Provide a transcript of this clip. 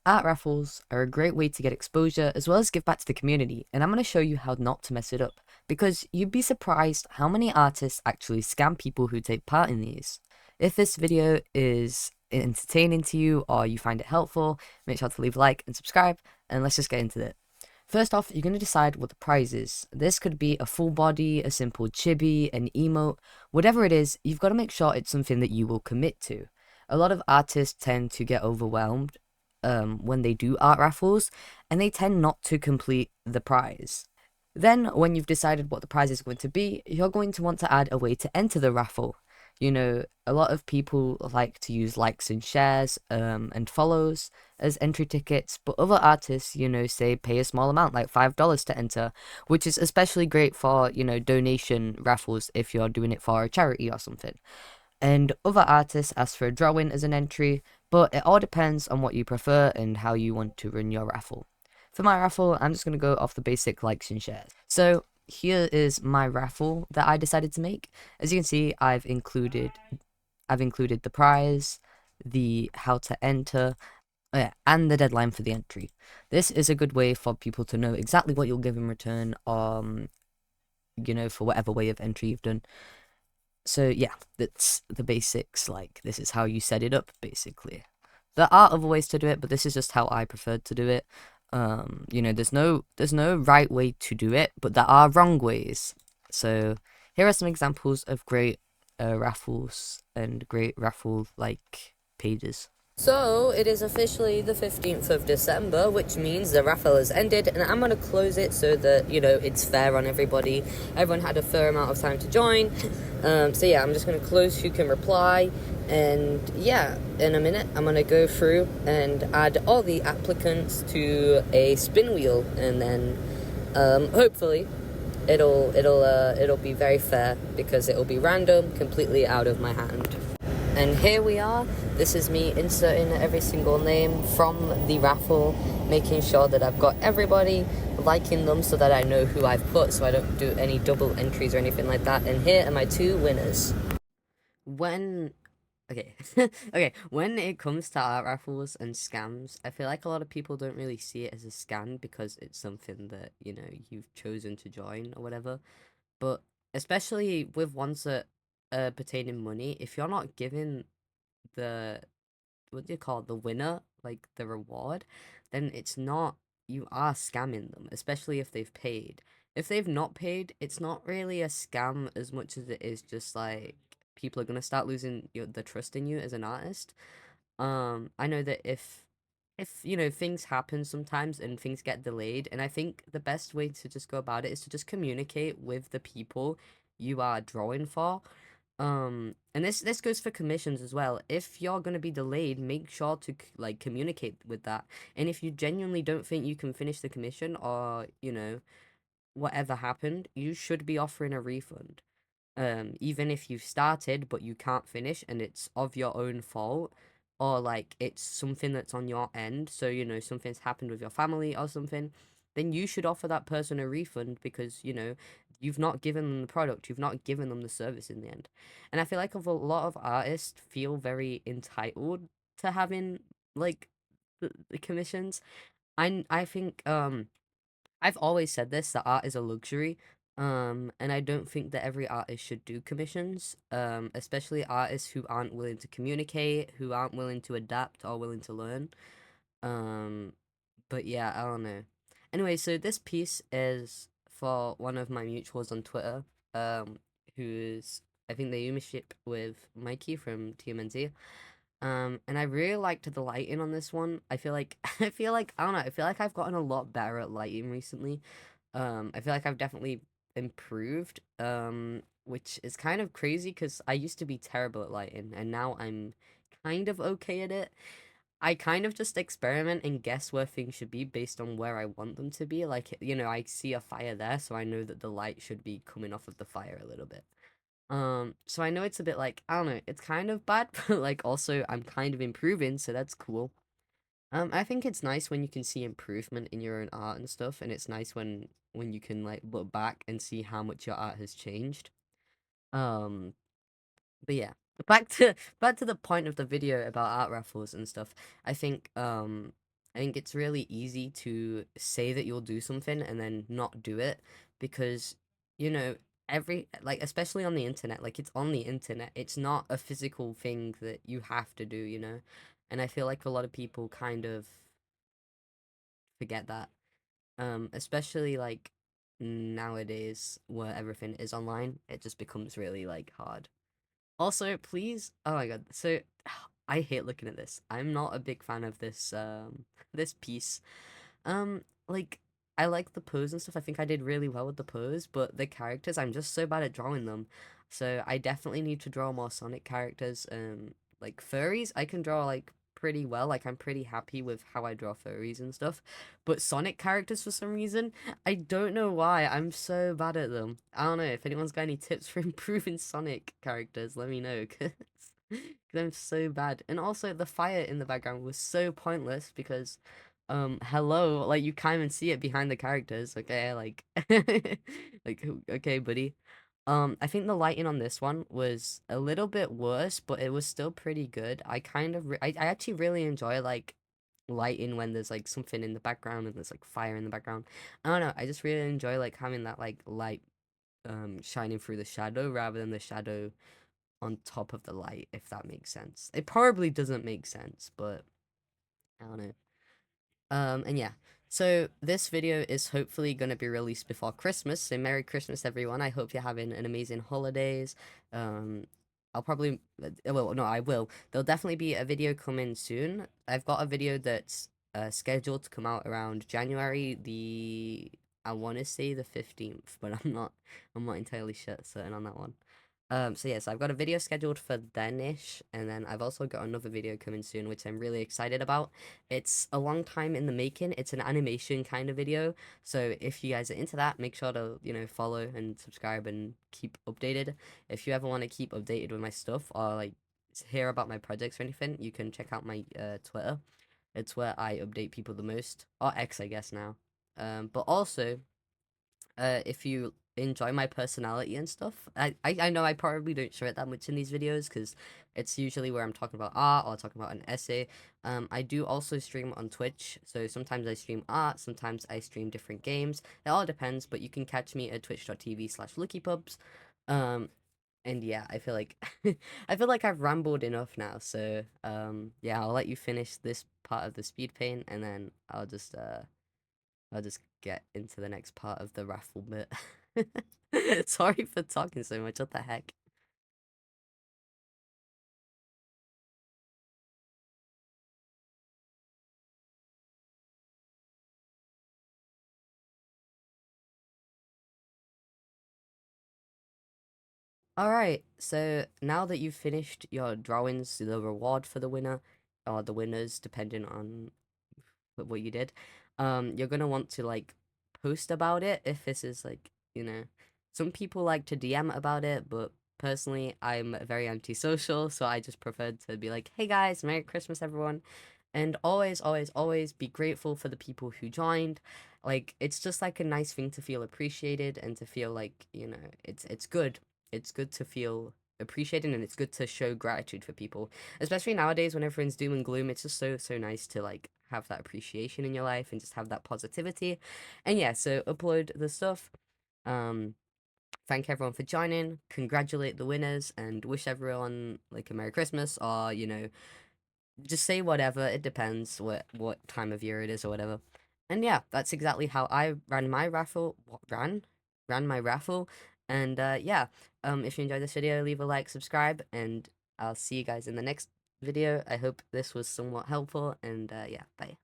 Art raffles are a great way to get exposure as well as give back to the community, and I'm going to show you how not to mess it up, because you'd be surprised how many artists actually scam people who take part in these. If this video is entertaining to you or you find it helpful, make sure to leave a like and subscribe, and let's just get into it. First off, you're going to decide what the prize is. This could be a full body, a simple chibi, an emote, whatever it is, you've got to make sure it's something that you will commit to. A lot of artists tend to get overwhelmed when they do art raffles, and they tend not to complete the prize. Then, when you've decided what the prize is going to be, you're going to want to add a way to enter the raffle. You know, a lot of people like to use likes and shares and follows as entry tickets, but other artists, say pay a small amount, like $5 to enter, which is especially great for, donation raffles if you're doing it for a charity or something. And other artists ask for a drawing as an entry, but it all depends on what you prefer and how you want to run your raffle. For my raffle, I'm just going to go off the basic likes and shares. So here is my raffle that I decided to make. As you can see, I've included the prize, the how to enter, and the deadline for the entry. This is a good way for people to know exactly what you'll give in return, for whatever way of entry you've done. So yeah, that's the basics. Like, this is how you set it up, basically. There are other ways to do it, but this is just how I preferred to do it. There's no right way to do it, but there are wrong ways. So here are some examples of great raffles and great raffle like pages. So, it is officially the 15th of December, which means the raffle has ended, and I'm going to close it so that, it's fair on everybody. Everyone had a fair amount of time to join. So yeah, I'm just going to close who can reply, and yeah, in a minute, I'm going to go through and add all the applicants to a spin wheel, and then, hopefully, it'll be very fair, because it'll be random, completely out of my hand. And here we are. This is me inserting every single name from the raffle, making sure that I've got everybody, liking them so that I know who I've put, so I don't do any double entries or anything like that. And here are my two winners. Okay, okay, when it comes to art raffles and scams, I feel like a lot of people don't really see it as a scam because it's something that, you've chosen to join or whatever. But especially with ones that pertaining money, if you're not giving the what do you call it, the winner, like the reward, then it's not, you are scamming them, especially if they've paid. If they've not paid, it's not really a scam as much as it is just like people are gonna start losing the trust in you as an artist. I know that if things happen sometimes and things get delayed, and I think the best way to just go about it is to just communicate with the people you are drawing for. And this goes for commissions as well. If you're gonna be delayed, make sure to like communicate with that. And if you genuinely don't think you can finish the commission, or whatever happened, you should be offering a refund. Even if you've started but you can't finish and it's of your own fault, or like it's something that's on your end, so something's happened with your family or something, then you should offer that person a refund, because you've not given them the product, you've not given them the service in the end. And I feel like a lot of artists feel very entitled to having like the commissions. I think I've always said this, that art is a luxury. And I don't think that every artist should do commissions, especially artists who aren't willing to communicate, who aren't willing to adapt or willing to learn. Um, but yeah, I don't know. Anyway, so this piece is for one of my mutuals on Twitter, who's, I think they membership with Mikey from TMNT. And I really liked the lighting on this one. I feel like I don't know, I feel like I've gotten a lot better at lighting recently. I feel like I've definitely improved. Which is kind of crazy because I used to be terrible at lighting, and now I'm kind of okay at it. I kind of just experiment and guess where things should be based on where I want them to be. Like, I see a fire there, so I know that the light should be coming off of the fire a little bit. So I know it's a bit like, I don't know, it's kind of bad, but like also I'm kind of improving, so that's cool. I think it's nice when you can see improvement in your own art and stuff, and it's nice when you can like look back and see how much your art has changed. Um, but yeah, back to the point of the video about art raffles and stuff. I think I think it's really easy to say that you'll do something and then not do it because, you know, every, like, especially on the internet, like, it's on the internet. It's not a physical thing that you have to do, you know? And I feel like a lot of people kind of forget that. Especially like nowadays where everything is online, it just becomes really like hard. Also, please, oh my god, so I hate looking at this. I'm not a big fan of this this piece. Like I like the pose and stuff. I think I did really well with the pose, but the characters, I'm just so bad at drawing them. So I definitely need to draw more Sonic characters. Like furries, I can draw like pretty well. Like I'm pretty happy with how I draw furries and stuff. But Sonic characters for some reason, I don't know why. I'm so bad at them. I don't know if anyone's got any tips for improving Sonic characters, let me know, cause I'm so bad. And also the fire in the background was so pointless because hello, like you can't even see it behind the characters, okay? Like like okay, buddy. I think the lighting on this one was a little bit worse, but it was still pretty good. I kind of I actually really enjoy like lighting when there's like something in the background and there's like fire in the background. I don't know, I just really enjoy like having that like light shining through the shadow rather than the shadow on top of the light, if that makes sense. It probably doesn't make sense, but I don't know. And yeah. So this video is hopefully going to be released before Christmas. So Merry Christmas, everyone. I hope you're having an amazing holidays. Um, I'll probably, well, no, I will. There'll definitely be a video coming soon. I've got a video that's scheduled to come out around January I want to say the 15th, but I'm not entirely sure, certain on that one. So yes, I've got a video scheduled for then-ish, and then I've also got another video coming soon, which I'm really excited about. It's a long time in the making. It's an animation kind of video, so if you guys are into that, make sure to, follow and subscribe and keep updated. If you ever want to keep updated with my stuff or like hear about my projects or anything, you can check out my Twitter. It's where I update people the most, or X, I guess now. But also, if you enjoy my personality and stuff. I know I probably don't show it that much in these videos because it's usually where I'm talking about art or talking about an essay. I do also stream on Twitch, so sometimes I stream art, sometimes I stream different games. It all depends, but you can catch me at twitch.tv/LuckyPubs. Um, and yeah, I feel like I feel like I've rambled enough now, so yeah, I'll let you finish this part of the speed paint and then I'll just get into the next part of the raffle bit. Sorry for talking so much. What the heck? All right. So now that you've finished your drawings, the reward for the winner, or the winners, depending on what you did, you're gonna want to like post about it if this is like, some people like to DM about it, but personally, I'm very antisocial, so I just preferred to be like, hey guys, Merry Christmas, everyone. And always, always, always be grateful for the people who joined. Like, it's just like a nice thing to feel appreciated and to feel like, it's good. It's good to feel appreciated and it's good to show gratitude for people. Especially nowadays when everyone's doom and gloom, it's just so, so nice to like have that appreciation in your life and just have that positivity. And yeah, so upload the stuff. Um, thank everyone for joining, congratulate the winners, and wish everyone like a Merry Christmas or, just say whatever. It depends what time of year it is or whatever. And yeah, that's exactly how I ran my raffle. Ran my raffle. And yeah, if you enjoyed this video, leave a like, subscribe, and I'll see you guys in the next video. I hope this was somewhat helpful. And yeah, bye.